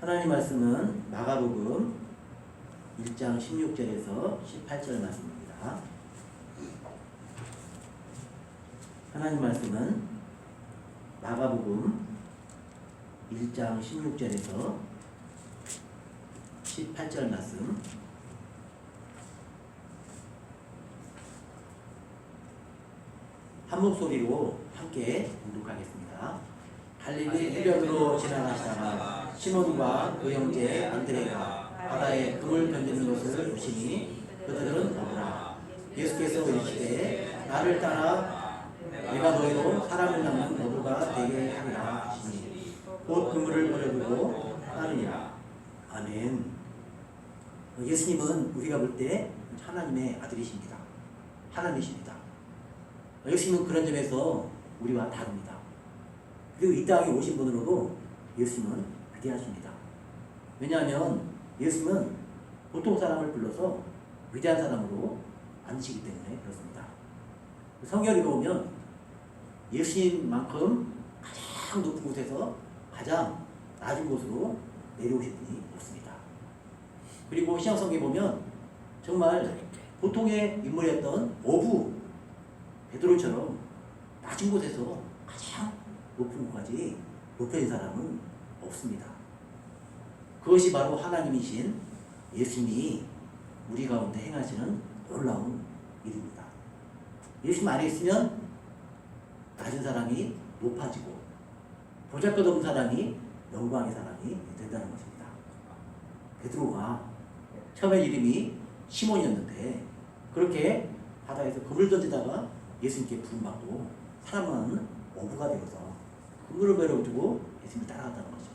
하나님 말씀은 마가복음 1장 16절에서 18절 말씀입니다. 하나님 말씀은 마가복음 1장 16절에서 18절 말씀. 한 목소리로 함께 공독하겠습니다. 갈릴리 해변으로 지나가시다가 시몬과 그 형제 안드레가 바다에 금을 던지는 것을 보시니 그들은 어부라. 예수께서 이르시되 나를 따라 내가 너희로 사람을 낚는 어부가 되게 하리라 하시니 곧 그물을 버려두고 따르니라. 아멘. 예수님은 우리가 볼 때 하나님의 아들이십니다. 하나님이십니다. 예수님은 그런 점에서 우리와 다릅니다. 그리고 이 땅에 오신 분으로도 예수님은 위대하십니다. 왜냐하면 예수님은 보통 사람을 불러서 위대한 사람으로 만드시기 때문에 그렇습니다. 성경을 읽어보면 예수님만큼 가장 높은 곳에서 가장 낮은 곳으로 내려오신 분이 없습니다. 그리고 신약성경에 보면 정말 보통의 인물이었던 어부 베드로처럼 낮은 곳에서 가장 높은 곳까지 높여진 사람은 없습니다. 그것이 바로 하나님이신 예수님이 우리 가운데 행하시는 놀라운 일입니다. 예수님 안에 있으면 낮은 사람이 높아지고 보잘것없는 사람이 영광의 사람이 된다는 것입니다. 베드로가 처음에 이름이 시몬이었는데 그렇게 바다에서 금을 던지다가 예수님께 부름받고 사람은 어부가 되어서 그물을 베어두고 예수님을 따라갔다는 것입니다.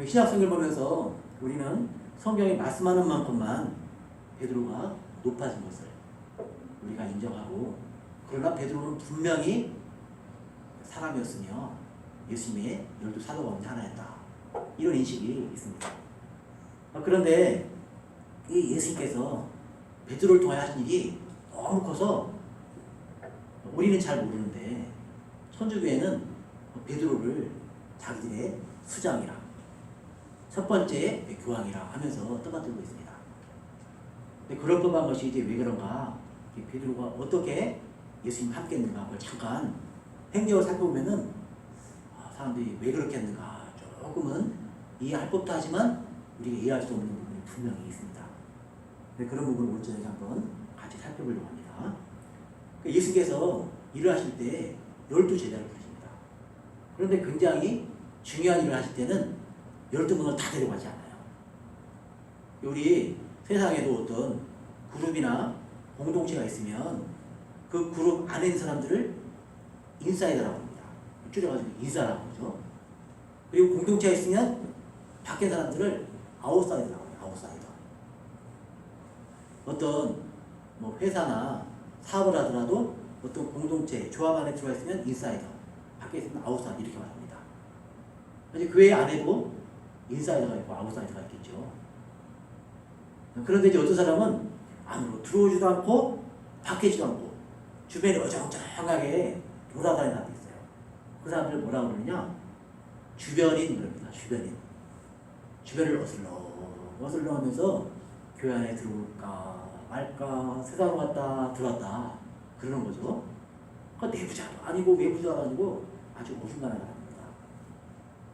신약성경을 보면서 우리는 성경이 말씀하는 만큼만 베드로가 높아진 것을 우리가 인정하고, 그러나 베드로는 분명히 사람이었으며 예수님의 12사도 가운데 하나였다, 이런 인식이 있습니다. 그런데 이 예수님께서 베드로를 통해 하신 일이 너무 커서 우리는 잘 모르는데 천주교회는 베드로를 자기들의 수장이라, 첫 번째 교황이라 하면서 떠받들고 있습니다. 근데 그럴 법한 것이 이제 왜 그런가? 베드로가 어떻게 예수님과 함께 했는가? 그걸 잠깐 행적을 살펴보면은 사람들이 왜 그렇게 했는가 조금은 이해할 법도 하지만 우리가 이해할 수 없는 부분이 분명히 있습니다. 그런 부분을 오늘 저희가 한번 같이 살펴보려고 합니다. 예수께서 일을 하실 때 12제자를 부르십니다. 그런데 굉장히 중요한 일을 하실 때는 12분을 다 데려가지 않아요. 우리 세상에도 어떤 그룹이나 공동체가 있으면 그 그룹 안에 있는 사람들을 인사이더라고 합니다. 줄여가지고 인사라고 하죠. 그리고 공동체가 있으면 밖에 사람들을 아웃사이더라고 해요. 아웃사이더. 어떤 뭐 회사나 사업을 하더라도 어떤 공동체, 조합 안에 들어가 있으면 인사이더, 밖에 있으면 아웃사이더, 이렇게 말합니다. 이제 교회 안에도 인사이더가 있고 아웃사이더가 있겠죠. 그런데 이제 어떤 사람은 안으로 들어오지도 않고 밖에지도 않고 주변에 어정쩡하게 돌아다니는 사람도 있어요. 그 사람들을 뭐라고 그러느냐? 주변인 그럽니다. 주변인. 주변을 어슬렁 하면서 교회 안에 들어올까 말까, 세상으로 갔다 들어왔다 그러는 거죠. 그러니까 내부자도 아니고 외부자도 아니고 아주 어중간하게 합니다.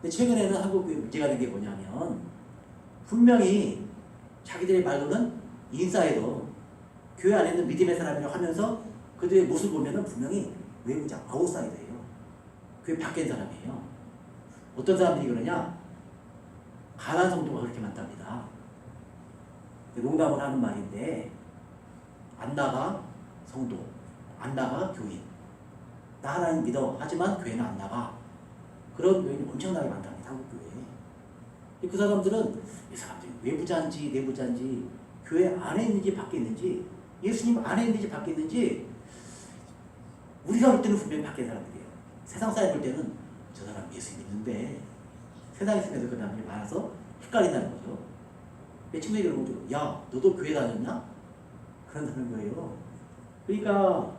근데 최근에는 한국교회 문제가 된 게 뭐냐면, 분명히 자기들의 말로는 인사이더, 교회 안에 있는 믿음의 사람이라고 하면서 그들의 모습을 보면은 분명히 외부자, 아웃사이더예요. 교회 밖에 있는 사람이에요. 어떤 사람들이 그러냐? 가난 성도가 그렇게 많답니다. 농담을 하는 말인데, 안 나가 성도, 안 나가 교인, 나 하나님 믿어 하지만 교회는 안 나가, 그런 교인이 엄청나게 많답니다. 한국 교회에. 그 사람들은 이 사람들이 외부자인지 내부자인지, 교회 안에 있는지 밖에 있는지, 예수님 안에 있는지 밖에 있는지, 우리가 볼 때는 분명히 밖에 있는 사람들이에요. 세상 사람 볼 때는 저 사람 예수 믿는데 세상에 있으면서 그 사람들이 많아서 헷갈린다는 거죠. 친구들이 그러는 거죠. 야, 너도 교회 다녔냐? 그런다는 거예요. 그러니까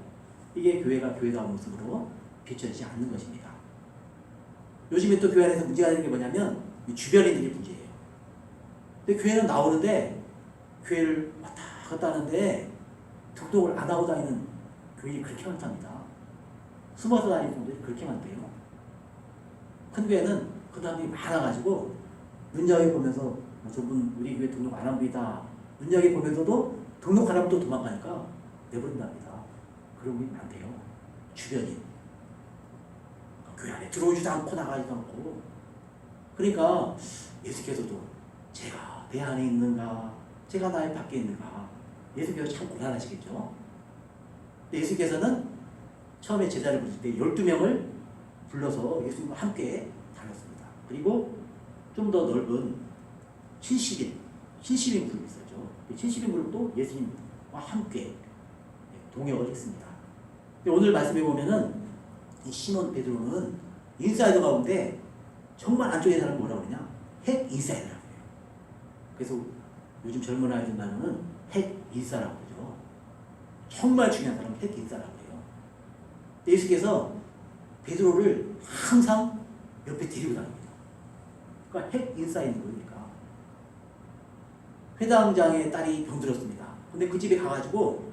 이게 교회가 교회다운 모습으로 비춰지지 않는 것입니다. 요즘에 또 교회 안에서 문제가 되는 게 뭐냐면, 이 주변인들이 문제예요. 근데 교회는 나오는데 교회를 왔다 갔다 하는데 등록을 안 하고 다니는 교인이 그렇게 많답니다. 숨어서 다니는 분들이 그렇게 많대요. 큰 교회는 그 사람들이 많아가지고 눈여겨보면서 저분 우리 교회 등록 안 한 분이다 눈여겨보면서도 등록하라면 또 도망가니까 내버린답니다. 그런 분이 많대요. 주변인. 교회 안에 들어오지도 않고 나가지도 않고. 그러니까 예수께서도 제가 내 안에 있는가 제가 나의 밖에 있는가. 예수께서 참 고난하시겠죠. 예수께서는 처음에 제자를 부르실 때 12명을 불러서 예수님과 함께 다녔습니다. 그리고 좀 더 넓은 70인 그룹이 있었죠. 70인 그룹도 예수님과 함께 동역을 했습니다. 오늘 말씀해 보면은 이 시몬 베드로는 인사이더 가운데 정말 안쪽에 사람 뭐라고 그러냐? 핵 인사이더라고 해요. 그래서 요즘 젊은 아이들 말로는 핵 인사라고 그러죠. 정말 중요한 사람은 핵 인사라고 해요. 예수께서 베드로를 항상 옆에 데리고 다닙니다. 그러니까 핵 인싸 있는 거니까. 회당장의 딸이 병들었습니다. 근데 그 집에 가가지고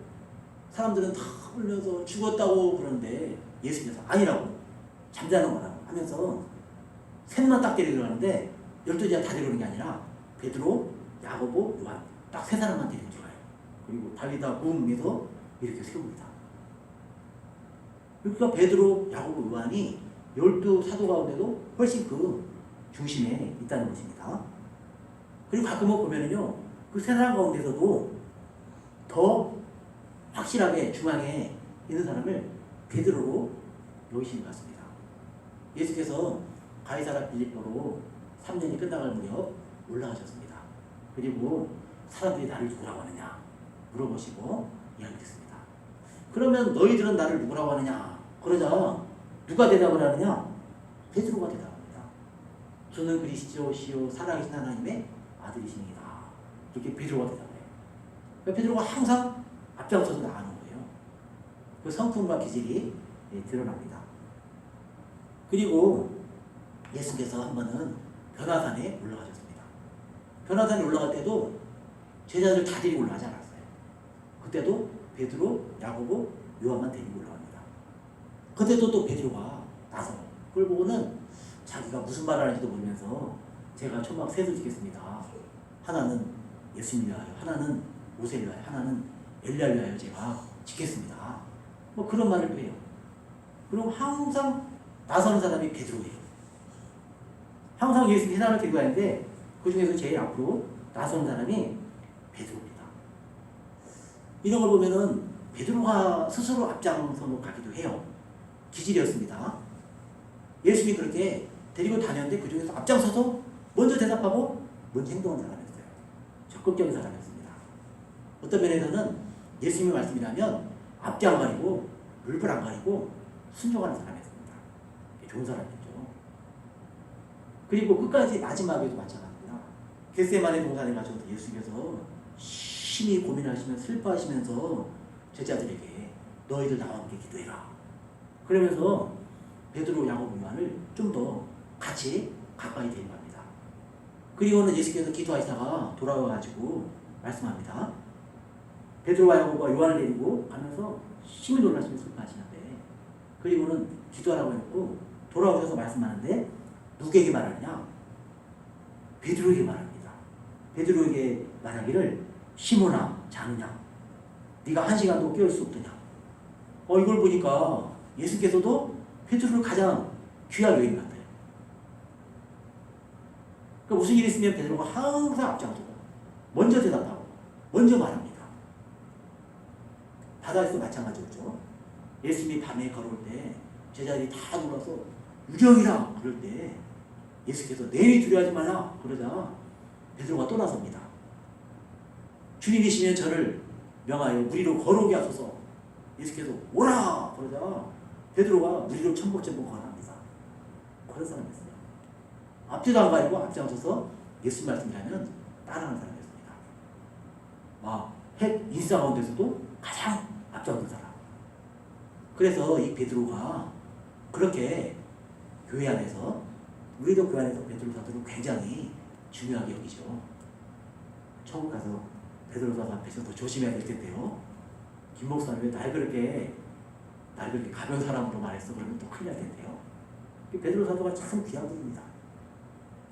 사람들은 다 울면서 죽었다고 그러는데 예수님께서 아니라고 잠자는 거라고 하면서 셋만 딱 데리고 가는데 12제자 다 데리고 오는 게 아니라 베드로, 야고보, 요한 딱 세 사람만 데리고 들어가요. 그리고 달리다 구음에서 이렇게 세웁니다. 그러니까 베드로, 야고보, 요한이 12사도 가운데도 훨씬 그 중심에 있다는 것입니다. 그리고 가끔은 보면은요, 그 세 사람 가운데서도 더 확실하게 중앙에 있는 사람을 베드로로 여기신 것 같습니다. 예수께서 가이사랴 빌립보로 3년이 끝나갈 무렵 올라가셨습니다. 그리고 사람들이 나를 누구라고 하느냐 물어보시고 이야기했습니다. 그러면 너희들은 나를 누구라고 하느냐 그러자 누가 대답을 하느냐? 베드로가 대답합니다. 저는 그리스도시요 살아계신 하나님의 아들이십니다. 이렇게 베드로가 대답해요. 그러니까 베드로가 항상 앞장서서 나가는 거예요. 그 성품과 기질이 드러납니다. 그리고 예수께서 한 번은 변화산에 올라가셨습니다. 변화산에 올라갈 때도 제자들 다 데리고 올라가지 않았어요. 그때도 베드로, 야고보, 요한만 데리고 올라갑니다. 그때도 또 베드로가 나서 그걸 보고는 자기가 무슨 말을 하는지도 모르면서 제가 초막 셋을 짓겠습니다. 하나는 예수님을 위하여, 하나는 모세를 위하여, 하나는 엘리야를 위하여 제가 짓겠습니다. 뭐 그런 말을 또 해요. 그리고 항상 나서는 사람이 베드로예요. 항상 예수님 세상을 데리고 가는데 그 중에서 제일 앞으로 나서는 사람이 베드로입니다. 이런 걸 보면은 베드로가 스스로 앞장서고 가기도 해요. 기질이었습니다. 예수님이 그렇게 데리고 다녔는데 그 중에서 앞장서서 먼저 대답하고 먼저 행동한 사람이었어요. 적극적인 사람이었습니다. 어떤 면에서는 예수님의 말씀이라면 앞뒤 안 가리고 물불 안 가리고 순종하는 사람이었습니다. 좋은 사람이었죠. 그리고 끝까지 마지막에도 마찬가지입니다. 겟세마네 동산에 가셔서 예수께서 심히 고민하시면서 슬퍼하시면서 제자들에게 너희들 나와 함께 기도해라. 그러면서 베드로, 야고보, 요한을 좀 더 같이 가까이 데려갑니다. 그리고는 예수께서 기도하시다가 돌아와가지고 말씀합니다. 베드로와 야고보가 요한을 데리고 가면서 심히 놀라시면서 슬퍼하시는데 그리고는 기도하라고 했고 돌아오셔서 말씀하는데 누구에게 말하느냐? 베드로에게 말합니다. 베드로에게 말하기를 시몬아 자느냐? 네가 한 시간도 깨울 수 없더냐? 이걸 보니까 예수께서도 베드로를 가장 귀한 여인 같아요. 그러니까 무슨 일이 있으면 베드로가 항상 앞장서고 먼저 대답하고 먼저 말합니다. 바다에서 마찬가지였죠. 예수님이 밤에 걸어올 때 제자들이 다 놀라서 유령이라 그럴 때 예수께서 내리 두려워하지 말라 그러자 베드로가 또 나섭니다. 주님이시면 저를 명하여 물 위로 걸어오게 하소서. 예수께서 오라 그러자 베드로가 물 위로 첨복첨복 걸어갑니다. 그런 사람이었어요. 앞뒤도 안 가리고 앞장서서 예수님 말씀이라면 따라하는 사람이었습니다. 핵 인싸 가운데서도 가장 앞장선 사람. 그래서 이 베드로가 그렇게 교회 안에서 우리도 그 안에서 베드로 사도를 굉장히 중요하게 여기죠. 천국 가서 베드로 사도 앞에서 더 조심해야 될 텐데요. 김 목사님 왜 날 그렇게 가벼운 사람으로 말했어? 그러면 또 큰일 날 텐데요. 베드로 사도가 참 귀한 분입니다.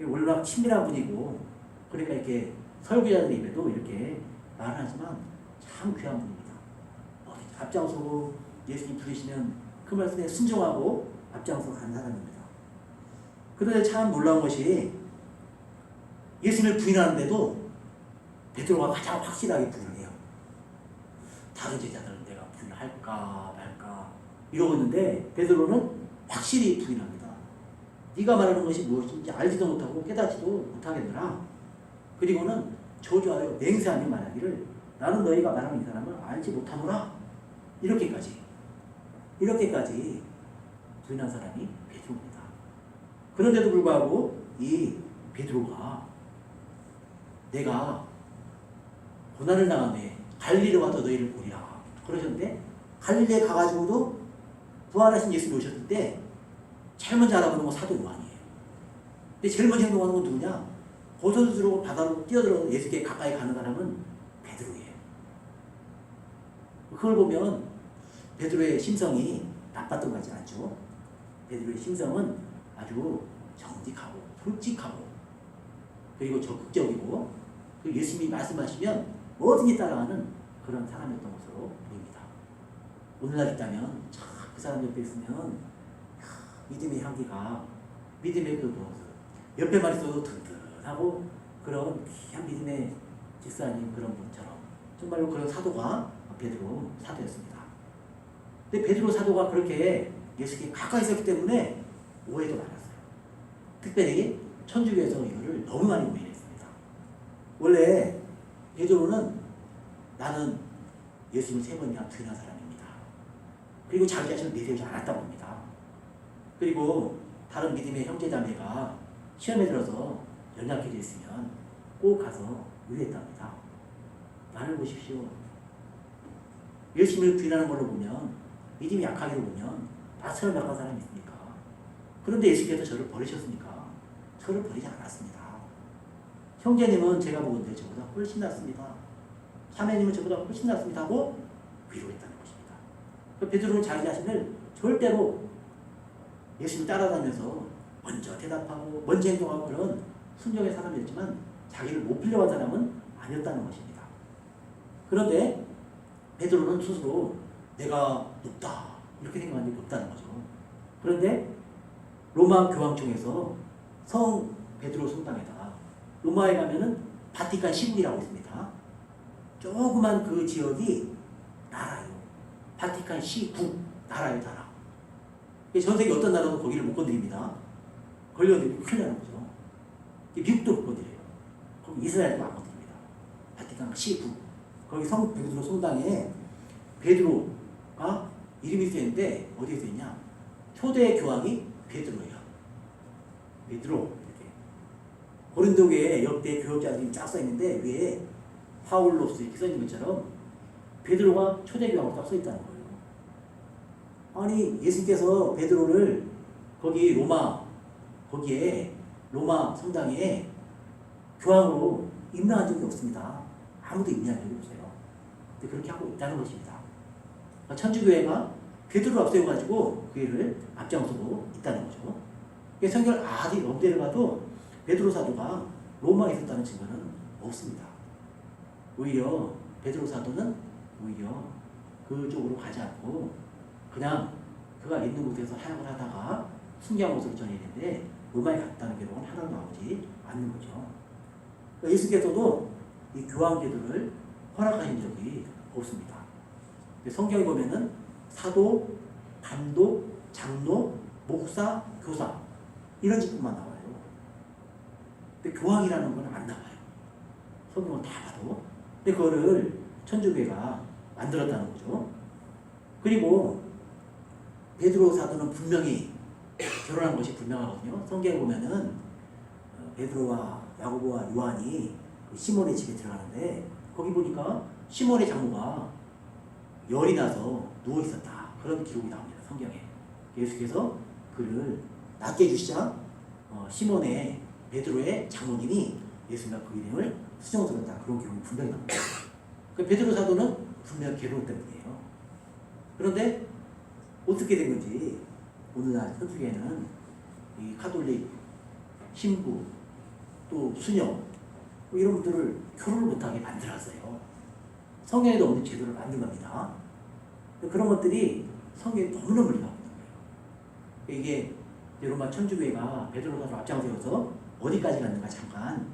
워낙 친밀한 분이고, 그러니까 이렇게 설교자들 입에도 이렇게 말하지만 참 귀한 분입니다. 앞장서고 예수님 부르시면 그 말씀에 순종하고 앞장서 간 사람입니다. 그런데 참 놀라운 것이 예수님을 부인하는데도 베드로가 가장 확실하게 부인을 해요. 다른 제자들은 내가 부인을 할까 말까 이러고 있는데 베드로는 확실히 부인합니다. 네가 말하는 것이 무엇인지 알지도 못하고 깨닫지도 못하겠느라. 그리고는 저주하여 맹세하며 말하기를 나는 너희가 말하는 이 사람을 알지 못하노라. 이렇게까지 부인한 사람이 베드로입니다. 그런데도 불구하고 이 베드로가 내가 고난을 당하네 갈릴리로 가서 너희를 보리라 그러셨는데, 갈릴리에 가가지고도 부활하신 예수를 오셨을 때 제일 먼저 알아보는 건 사도 요한이에요. 근데 제일 먼저 행동하는 건 누구냐? 고소도 들어오고 바다로 뛰어들어서 예수께 가까이 가는 사람은 베드로예요. 그걸 보면 베드로의 심성이 나빴던 것 같지 않죠? 베드로의 심성은 아주 정직하고 솔직하고 그리고 적극적이고 예수님이 말씀하시면 뭐든지 따라가는 그런 사람이었던 것으로 보입니다. 오늘날 있다면 참 그 사람 옆에 있으면 믿음의 향기가, 믿음의 그 옆에만 있어도 든든하고 그런 귀한 믿음의 집사님 그런 분처럼 정말로 그런 사도가 베드로 사도였습니다. 근데 베드로 사도가 그렇게 예수께 가까이 있었기 때문에 오해도 많았어요. 특별히 천주교에서 이거를 너무 많이 오해했습니다. 원래 베드로는 나는 예수님을 3번이나 부인한 사람입니다. 그리고 자기 자신을 내세우지 않았다고 합니다. 그리고 다른 믿음의 형제자매가 시험에 들어서 연약해져 있으면 꼭 가서 위로했답니다. 나를 보십시오. 예수님을 부인하는 걸로 보면, 믿음이 약하기로 보면 나처럼 약한 사람이 있습니까? 그런데 예수께서 저를 버리셨으니까 저를 버리지 않았습니다. 형제님은 제가 보건대 저보다 훨씬 낫습니다. 자매님은 저보다 훨씬 낫습니다 하고 위로했다는 것입니다. 베드로는 자기 자신을 절대로 예수님 따라다니면서 먼저 대답하고 먼저 행동하고 그런 순종의 사람이었지만 자기를 못 빌려간 사람은 아니었다는 것입니다. 그런데 베드로는 스스로 내가 높다 이렇게 생각한 적이 없다는 거죠. 그런데 로마 교황청에서 성 베드로 성당에다가 로마에 가면은 바티칸 시국이라고 있습니다. 조그만 그 지역이 나라예요. 바티칸 시국 나라예요, 나라. 전 세계 어떤 나라도 거기를 못 건드립니다. 걸려들면 큰일 나는 거죠. 미국도 못 건드려요. 거기 이스라엘도 안 건드립니다. 바티칸 시국. 거기 성 베드로 성당에 베드로가 이름이 쓰였는데 어디에 쓰였냐? 초대 교황이 베드로예요. 베드로 이렇게. 고린도교에 역대 교역자들이 쫙 써있는데 위에 파울로스 이렇게 써있는 것처럼 베드로가 초대 교황으로 딱 써있다는 거예요. 아니 예수께서 베드로를 거기 거기에 로마 성당에 교황으로 임명한 적이 없습니다. 아무도 임명한 적이 없어요. 근데 그렇게 하고 있다는 것입니다. 천주교회가 베드로를 앞세워가지고 그 일을 앞장서고 있다는 거죠. 성경을 아주 엄대를 봐도 베드로 사도가 로마에 있었다는 증거는 없습니다. 오히려 베드로 사도는 오히려 그쪽으로 가지 않고 그냥 그가 있는 곳에서 사역을 하다가 순교한 곳으로 전해지는데 로마에 갔다는 기록은 하나도 나오지 않는 거죠. 예수께서도 이 교황 제도를 허락하신 적이 없습니다. 성경에 보면은 사도, 감독, 장로, 목사, 교사 이런 직분만 나와요. 근데 교황이라는 건 안 나와요. 성경을 다 봐도. 근데 그거를 천주교회가 만들었다는 거죠. 그리고 베드로 사도는 분명히 결혼한 것이 분명하거든요. 성경에 보면은 베드로와 야고보와 요한이 시몬의 집에 들어가는데 거기 보니까 시몬의 장모가 열이 나서 누워 있었다. 그런 기록이 나옵니다. 성경에. 예수께서 그를 낫게 해주시자 시몬의 베드로의 장모님이 예수님과 그 이름을 수정스럽다 그런 경험이 분명히 나옵니다. 그 베드로 사도는 분명히 괴로웠던 분이에요. 그런데 어떻게 된 건지 오늘날 서쪽에는 이 가톨릭 신부 또 수녀 뭐 이런 분들을 결혼을 못하게 만들었어요. 성경에도 없는 제도를 만든 겁니다. 그런 것들이 성경에 너무너무 나오는 거예요. 이게 로마 천주교회가 베드로 사도 앞장서서 어디까지 갔는가 잠깐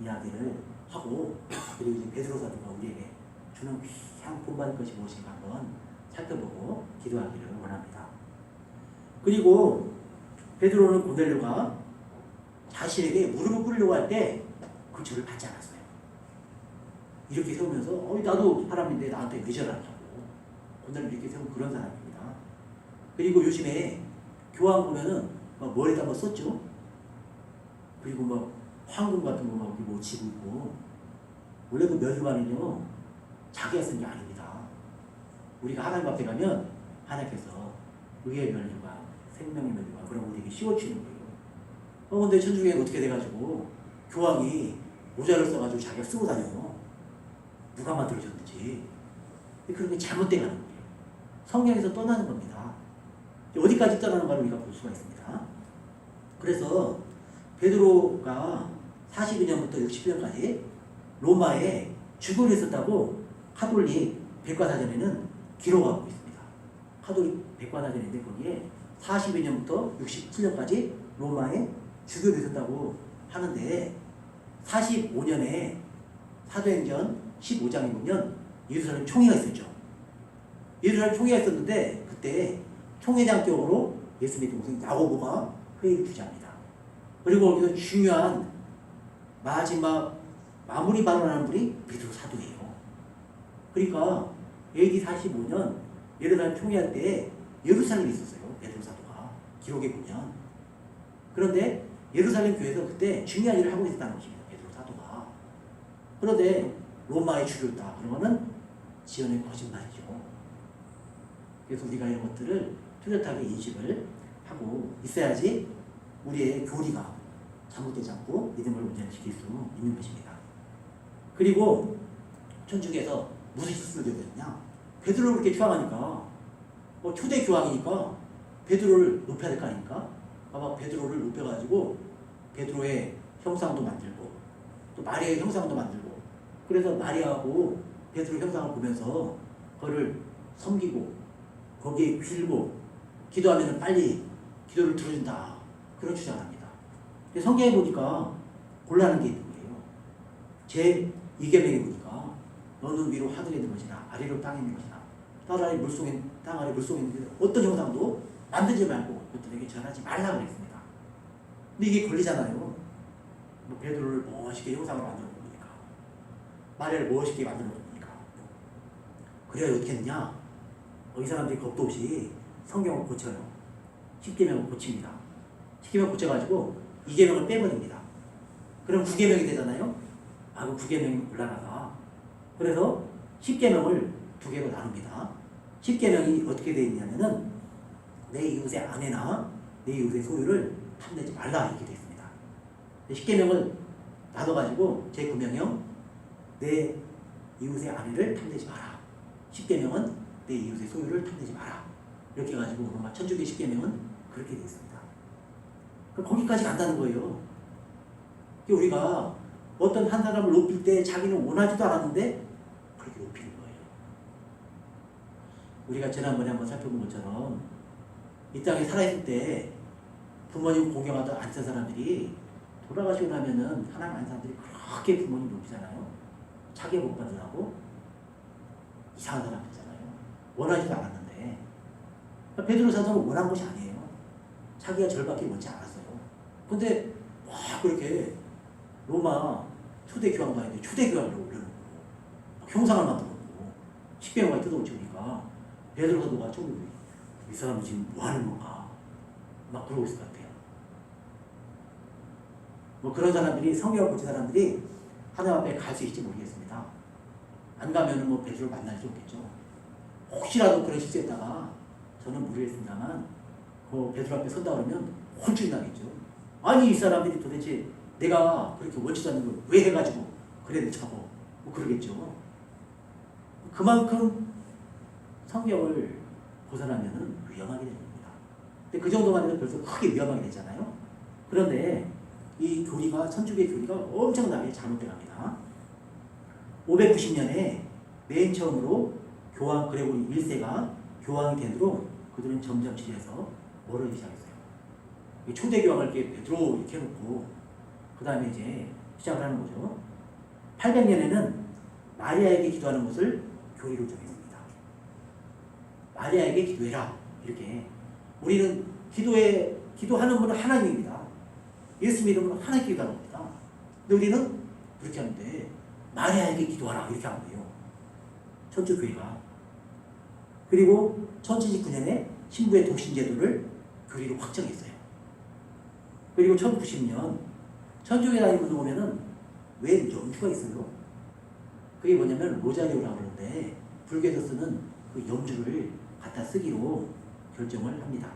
이야기를 하고 그리고 이제 베드로 사도가 우리에게 주는 귀한 본받을 것이 무엇인가 한번 살펴보고 기도하기를 원합니다. 그리고 베드로는 고넬료가 자신에게 무릎을 꿇으려고 할 때 그 절을 받지 않았어요. 이렇게 세우면서 나도 사람인데 나한테 왜 절하냐고 고넬료 이렇게 세우면 그런 사람입니다. 그리고 요즘에 교황 보면은 막 머리에다 뭐 썼죠. 그리고 막 황금 같은 거 막 뭐 지고 있고 원래 그 면류관은요 자기가 쓴 게 아닙니다. 우리가 하나님 앞에 가면 하나님께서 의의 면류관, 생명의 면류관 그런 거 우리에게 씌워주는 거예요. 근데 천주교회가 어떻게 돼가지고 교황이 모자를 써가지고 자기가 쓰고 다녀. 누가 만들어줬는지. 그런 게 잘못돼 가는 거예요. 성경에서 떠나는 겁니다. 어디까지 떠나는가를 우리가 볼 수가 있습니다. 그래서 베드로가 42년부터 60년까지 로마에 주교를 했었다고 카톨릭 백과사전에는 기록하고 있습니다. 카톨릭 백과사전인데 거기에 42년부터 67년까지 로마에 주교를 했었다고 하는데 45년에 사도행전 15장에 보면 예루살렘 총회가 있었죠. 예루살렘 총회가 있었는데 그때 총회장격으로 예수님의 동생 야고보가 회의를 주재합니다. 그리고 거기서 중요한 마지막 마무리 발언하는 분이 베드로 사도예요. 그러니까 AD 45년 예루살렘 총회할 때 예루살렘에 있었어요. 베드로 사도가 기록에 보면. 그런데 예루살렘 교회에서 그때 중요한 일을 하고 있었다는 것입니다. 베드로 사도가. 그런데 로마의 주교다. 그러면은 지연의 거짓말이죠. 그래서 우리가 이런 것들을 뚜렷하게 인식을 하고 있어야지 우리의 교리가 잘못되지 않고 믿음을 온전시킬 수 있는 것입니다. 그리고 천주교에서 무슨 실수를 했냐? 베드로를 그렇게 추앙하니까 초대 교황이니까 베드로를 높여야 될 거 아닙니까? 아마 베드로를 높여가지고 베드로의 형상도 만들고 또 마리아의 형상도 만들고 그래서 마리아하고 베드로 형상을 보면서 그거를 섬기고 거기에 빌고 기도하면 빨리 기도를 들어준다. 그런 주장을 합니다. 성경에 보니까 곤란한 게 있는 거예요. 제 2계명에 보니까 너는 위로 하늘에 있는 것이나 아래로 땅에 있는 것이나 땅 아래 물속에 있는 어떤 형상도 만들지 말고 그들에게 절하지 말라 그랬습니다. 근데 이게 걸리잖아요. 뭐 베드로를 멋있게 형상을 만들어 놓으니까 마리아를 멋있게 만들어 놓으니까 그래야 어떻게 했냐? 이 사람들이 겁도 없이 성경을 고쳐요. 10계명을 고칩니다. 10계명 고쳐가지고 2계명을 빼버립니다. 그럼 9계명이 되잖아요. 그 9계명이 곤란하다. 그래서 10계명을 두 개로 나눕니다. 10계명이 어떻게 되어 있냐면은 내 이웃의 아내나 내 이웃의 소유를 탐내지 말라 이렇게 되어 있습니다. 10계명을 나눠가지고 제9명령 내 이웃의 아내를 탐내지 마라. 10계명은 내 이웃의 소유를 탐내지 마라. 이렇게 해가지고 로마 천주교 10계명은 그렇게 되어 있습니다. 거기까지 간다는 거예요. 우리가 어떤 한 사람을 높일 때 자기는 원하지도 않았는데 그렇게 높이는 거예요. 우리가 지난번에 한번 살펴본 것처럼 이 땅에 살아있을 때 부모님 공경하던 안쓴 사람들이 돌아가시고 나면은 하나님 안 사람들이 그렇게 부모님 높이잖아요. 자기 못 받으라고 이상한 사람들이잖아요. 원하지도 않았는데 베드로 사도는 원한 것이 아니에요. 자기가 절밖에 원치 않았어요. 근데 와 그렇게 로마 초대 교황도 아닌데 초대 교황을 올려놓고 형상을 만들어놓고 십계명을 뜯어고치니까 베드로 사도가 좀 이 사람은 지금 뭐 하는 건가 막 그러고 있을 것 같아요. 뭐 그런 사람들이 성경을 고친 사람들이 하나님 앞에 갈 수 있을지 모르겠습니다. 안 가면은 뭐 베드로를 만날 수 없겠죠. 혹시라도 그런 실수했다가 저는 모르겠습니다만 그 베드로 앞에 선다 그러면 홀쭉이 나겠죠. 아니 이 사람들이 도대체 내가 그렇게 원치도 않는 걸 왜 해가지고 그래도 차고 뭐 그러겠죠. 그만큼 성경을 벗어나면은 위험하게 됩니다. 근데 그 정도만 해도 벌써 크게 위험하게 되잖아요. 그런데 이 교리가 천주교의 교리가 엄청나게 잘못돼 갑니다. 590년에 맨 처음으로 교황 그레고리 1세가 교황이 된 후로 그들은 점점 지리에서 멀어지기 시작했어요. 초대 교황을 이렇게 베드로 이렇게 해놓고 그 다음에 이제 시작을 하는 거죠. 800년에는 마리아에게 기도하는 것을 교리로 정했습니다. 마리아에게 기도해라 이렇게. 우리는 기도하는 분은 하나님입니다. 예수 믿으면 하나님께 기도하는 겁니다. 근데 우리는 그렇게 하는데 마리아에게 기도하라 이렇게 하는 거예요. 천주교회가. 그리고 1079년에 신부의 독신 제도를 교리로 확정했어요. 그리고 1090년 천주교회 다니는 분들 보면은 왜 염주가 있어요? 그게 뭐냐면 로자리오라고 그러는데 불교에서 쓰는 그 염주를 갖다 쓰기로 결정을 합니다.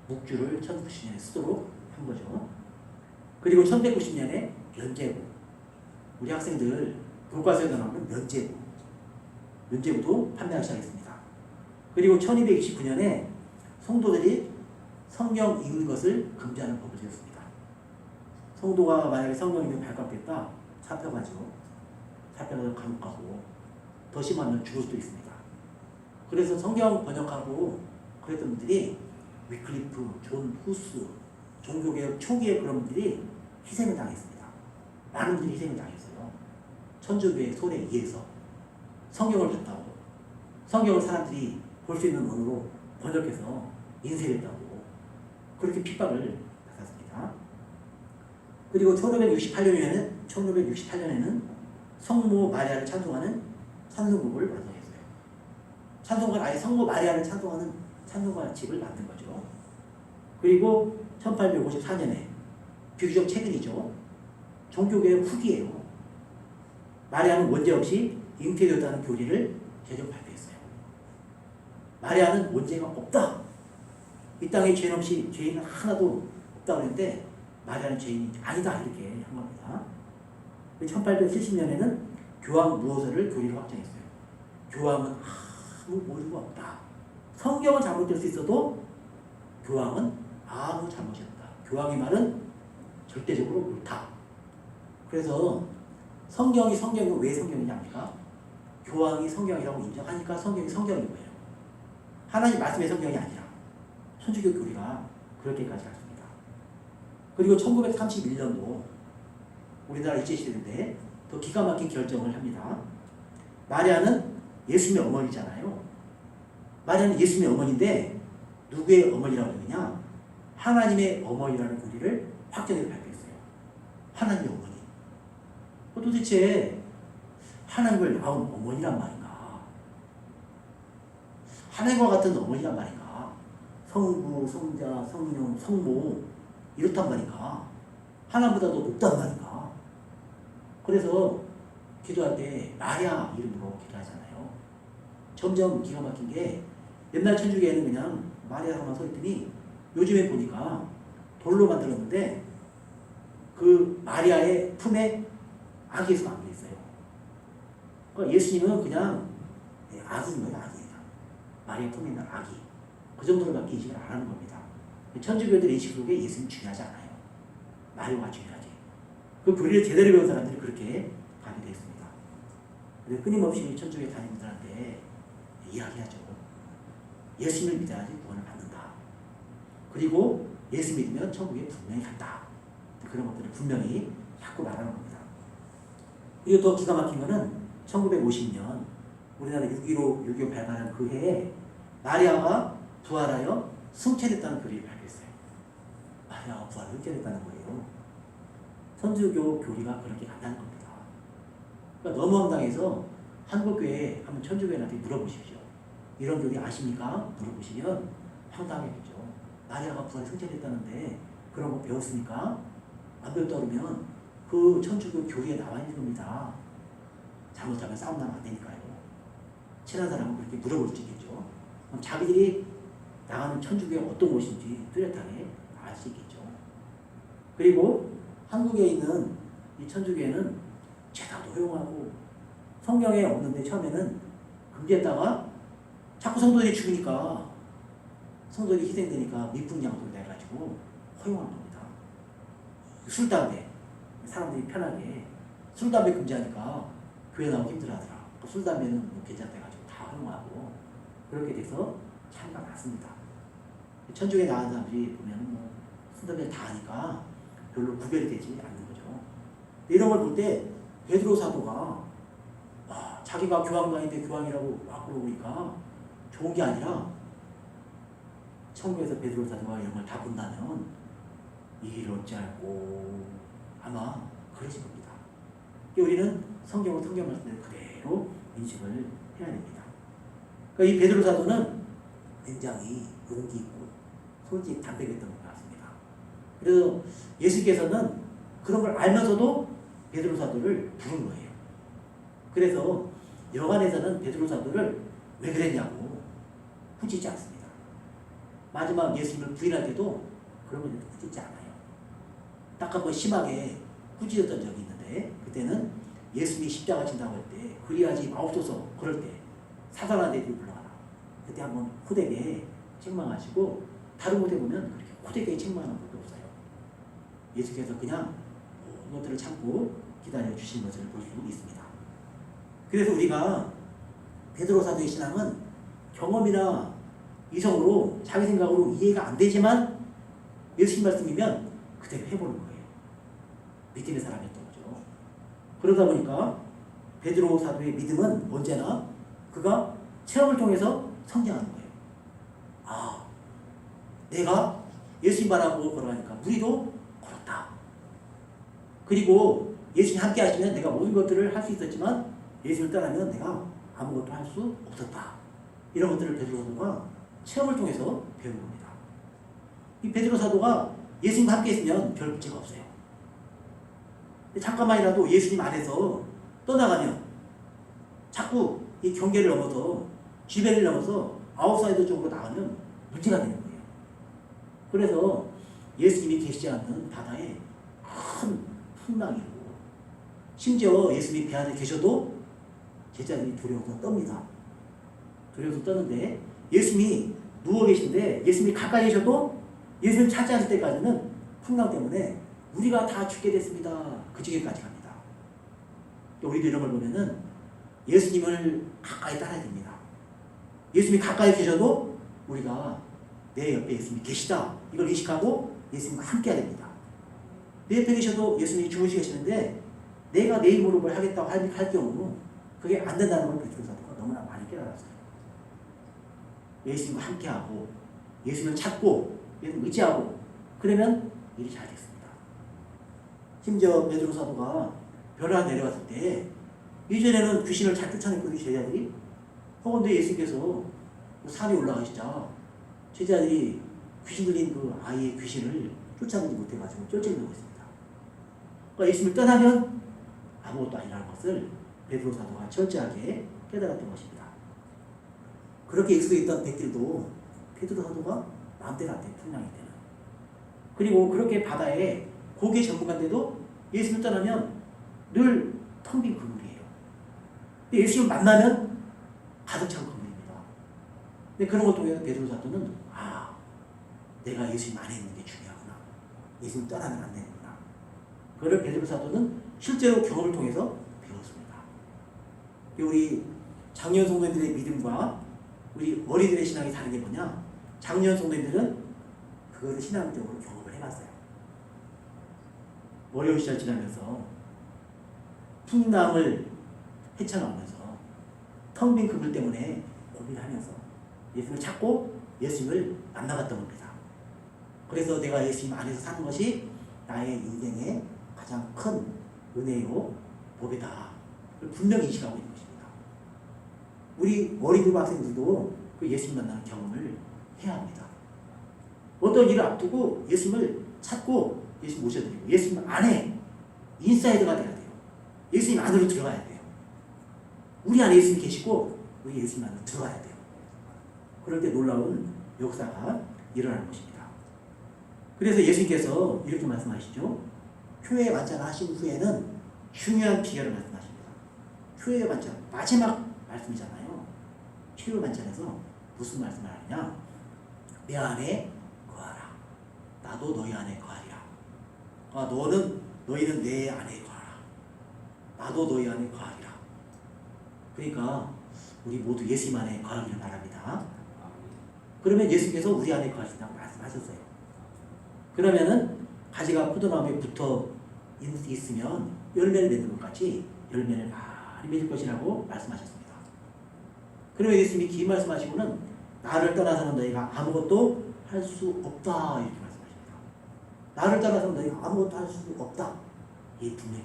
묵주를 1090년에 쓰도록 한 거죠. 그리고 1190년에 면제부. 우리 학생들 교과서에 나오는 면제부도 판매하기 시작했습니다. 그리고 1229년에 성도들이 성경 읽는 것을 금지하는 법을 지었습니다. 성도가 만약에 성경 읽는 발각됐다 잡혀가지고 감옥 가고 더 심하면 죽을 수도 있습니다. 그래서 성경 번역하고 그랬던 분들이 위클리프, 존 후스, 종교개혁 초기에 그런 분들이 희생을 당했습니다. 많은 분들이 희생을 당했어요. 천주교의 손에 의해서 성경을 봤다고, 성경을 사람들이 볼 수 있는 언어로 번역해서 인쇄했다고 그렇게 핍박을 받았습니다. 그리고 1568년에는 성모 마리아를 찬송하는 찬송곡을 완성했어요. 찬송가를 아예 성모 마리아를 찬송하는 찬송가집을 만든 거죠. 그리고 1854년에 비교적 최근이죠. 종교개혁 후기예요. 마리아는 원죄 없이 잉태되었다는 교리를 제정 발표했어요. 마리아는 원죄가 없다. 이 땅에 죄인은 하나도 없다고 했는데 마리아는 죄인이 아니다 이렇게 한 겁니다. 1870년에는 교황 무호서를 교리로 확정했어요. 교황은 아무 오류가 없다. 성경은 잘못될 수 있어도 교황은 아무 잘못이 없다. 교황의 말은 절대적으로 옳다. 그래서 성경이 성경이고 왜 성경이냐 합니까? 교황이 성경이라고 인정하니까 성경이 성경인 거예요. 하나님 말씀의 성경이 아니라 천주교 교리가 그렇게까지 갔습니다. 그리고 1931년도 우리나라 일제시대인데 더 기가 막힌 결정을 합니다. 마리아는 예수님의 어머니잖아요. 마리아는 예수님의 어머니인데 누구의 어머니라고 그러느냐? 하나님의 어머니라는 교리를 확정해서 발표했어요. 하나님의 어머니. 도대체 하나님을 낳은 어머니란 말인가? 하나님과 같은 어머니란 말인가? 성부, 성자, 성령, 성모 이렇단 말인가? 하나님보다도 높단 말인가? 그래서 기도할 때 마리아 이름으로 기도하잖아요. 점점 기가 막힌 게 옛날 천주교에는 그냥 마리아로만 서 있더니 요즘에 보니까 돌로 만들었는데 그 마리아의 품에 아기 예수가 안겨 있어요. 그러니까 예수님은 그냥 아기인 거예요, 아기. 마리아 품에 있는 아기. 그 정도로밖에 인식을 안 하는 겁니다. 천주교들 인식 속에 예수님 중요하지 않아요. 마리아가 중요하지. 그 교리를 제대로 배운 사람들이 그렇게 가게 되었습니다. 그래서 끊임없이 천주교에 다니는 분들한테 이야기하죠. 예수님을 믿어야지 구원을 받는다. 그리고 예수 믿으면 천국에 분명히 간다. 그런 것들을 분명히 자꾸 말하는 겁니다. 그리고 더 기가 막힌 거는 1950년 우리나라 6.15 발간한 그 해에 마리아가 부활하여 승천했다는 교리를 발표했어요. 마리아가 부활하여 승천했다는 거예요. 천주교 교리가 그렇게 간다는 겁니다. 그러니까 너무 황당해서 한국교회 한번 천주교인한테 물어보십시오. 이런 교리 아십니까? 물어보시면 황당해겠죠. 마리아가 부활에 승천했다는데 그런 거 배웠습니까? 안 배웠다 그러면 그 천주교 교리에 나와 있는 겁니다. 잘못하면 싸움 나면 안 되니까요. 친한 사람은 그렇게 물어볼 수 있겠죠. 그럼 자기들이 나가는 천주교가 어떤 곳인지 뚜렷하게 알 수 있겠죠. 그리고 한국에 있는 이 천주교회는 제사도 허용하고 성경에 없는데 처음에는 금지했다가 자꾸 성도들이 죽으니까 성도들이 희생되니까 미풍양속이 돼가지고 허용한 겁니다. 술, 담배 사람들이 편하게 술, 담배 금지하니까 교회 나오기 힘들어하더라. 술, 담배는 뭐 괜찮다 해가지고 다 허용하고 그렇게 돼서 차이가 났습니다. 천주교에 나간 사람들이 보면 뭐 술, 담배 다 하니까 별로 구별이 되지 않는 거죠. 이런 걸 볼 때 베드로 사도가 자기가 교황관인데 교황이라고 막 그러니까 좋은 게 아니라 천국에서 베드로 사도가 이런 걸 다 본다면 이를 어찌할꼬 아마 그러실 겁니다. 우리는 성경 말씀을 그대로 인식을 해야 됩니다. 그러니까 이 베드로 사도는 굉장히 용기 있고 솔직히 담백했던 것 같습니다. 그래서 예수께서는 그런 걸 알면서도 베드로 사도를 부른 거예요. 그래서 여관에서는 베드로 사도를 왜 그랬냐고 꾸짖지 않습니다. 마지막 예수님을 부인할 때도 그런 걸 꾸짖지 않아요. 딱 한 번 심하게 꾸짖었던 적이 있는데 그때는 예수님이 십자가 진다고 할 때 그리하지 마옵소서 그럴 때 사단한테 불러가라. 그때 한번 호되게 책망하시고 다른 곳에 보면 그렇게 호되게 책망하는 것도 없어요. 예수께서 그냥 모든 것들을 참고 기다려 주신 것을 볼 수 있습니다. 그래서 우리가 베드로 사도의 신앙은 경험이나 이성으로 자기 생각으로 이해가 안 되지만 예수님 말씀이면 그대로 해보는 거예요. 믿음의 사람이었던 거죠. 그러다 보니까 베드로 사도의 믿음은 언제나 그가 체험을 통해서 성장하는 거예요. 내가 예수님 말하고 걸어가니까 우리도 걸었다. 그리고 예수님 함께 하시면 내가 모든 것들을 할 수 있었지만 예수님을 떠나면 내가 아무것도 할 수 없었다. 이런 것들을 베드로 사도가 체험을 통해서 배우는 겁니다. 이 베드로 사도가 예수님과 함께 있으면 별 문제가 없어요. 잠깐만이라도 예수님 안에서 떠나가면 자꾸 이 경계를 넘어서 지배를 넘어서 아웃사이더 쪽으로 나가면 문제가 되는 거예요. 그래서 예수님이 계시지 않는 바다에 큰 풍랑이 일고 심지어 예수님이 배 안에 계셔도 제자들이 두려워서 떱니다. 두려워서 떠는데 예수님이 누워 계신데 예수님이 가까이 계셔도 예수님을 찾지 않을 때까지는 풍랑 때문에 우리가 다 죽게 됐습니다. 그 지경까지 갑니다. 우리도 이런 걸 보면은 예수님을 가까이 따라야 됩니다. 예수님이 가까이 계셔도 우리가 내 옆에 예수님이 계시다. 이걸 인식하고 예수님과 함께 해야 됩니다. 내 옆에 계셔도 예수님이 주무시고 계시는데 내가 내 힘으로 뭘 하겠다고 할 경우 그게 안 된다는 걸 베드로 사도가 너무나 많이 깨달았어요. 예수님과 함께하고 예수님을 찾고 예수님을 의지하고 그러면 일이 잘 됐습니다. 심지어 베드로 사도가 벼랑 내려왔을 때 이전에는 귀신을 잘 쫓아냈거든요. 제자들이. 혹은데 예수님께서 산에 올라가시자 제자들이 귀신 들린 그 아이의 귀신을 쫓아내지 못해가지고 쫓아내고 있습니다. 그러니까 예수님을 떠나면 아무것도 아니라는 것을 베드로 사도가 철저하게 깨달았던 것입니다. 그렇게 익숙해 있던 백들도 베드로 사도가 마음대로 안 돼, 풍랑일 때는. 그리고 그렇게 바다에 고기 전문가인데도 예수를 떠나면 늘 텅 빈 그물이에요. 근데 예수를 만나면 가득 찬 그물입니다. 근데 그런 걸 통해서 베드로 사도는 내가 예수님 안에 있는 게 중요하구나. 예수님 떠나면 안 되는구나. 그걸 베드로 사도는 실제로 경험을 통해서 배웠습니다. 우리 장년 성도님들의 믿음과 우리 어린이들의 신앙이 다른 게 뭐냐? 장년 성도님들은 그거를 신앙적으로 경험을 해봤어요. 어려운 시절 지나면서 풍랑을 헤쳐나오면서 텅 빈 그물 때문에 고민하면서 예수님을 찾고 예수님을 만나봤던 겁니다. 그래서 내가 예수님 안에서 사는 것이 나의 인생의 가장 큰 은혜요 복이다. 분명히 인식하고 있는 것입니다. 우리 어린이 학생들도 그 예수님 만나는 경험을 해야 합니다. 어떤 일을 앞두고 예수님을 찾고 예수님 모셔드리고 예수님 안에 인사이드가 돼야 돼요. 예수님 안으로 들어가야 돼요. 우리 안에 예수님이 계시고 우리 예수님 안으로 들어가야 돼요. 그럴 때 놀라운 역사가 일어나는 것입니다. 그래서 예수님께서 이렇게 말씀하시죠. 교회 만찬하신 후에는 중요한 비결을 말씀하십니다. 교회 만찬 마지막 말씀이잖아요. 최후 만찬에서 무슨 말씀을 하느냐? 내 안에 거하라. 나도 너희 안에 거하리라. 너희는 내 안에 거하라. 나도 너희 안에 거하리라. 그러니까 우리 모두 예수님 안에 거하기를 바랍니다. 그러면 예수님께서 우리 안에 거하신다고 말씀하셨어요. 그러면은 가지가 포도나무에 붙어 있으면 열매를 맺는 것 같이 열매를 많이 맺을 것이라고 말씀하셨습니다. 그러면 예수님이 긴 말씀하시고는 나를 떠나서는 너희가 아무것도 할 수 없다 이렇게 말씀하십니다. 나를 떠나서는 너희가 아무것도 할 수 없다. 이 분명히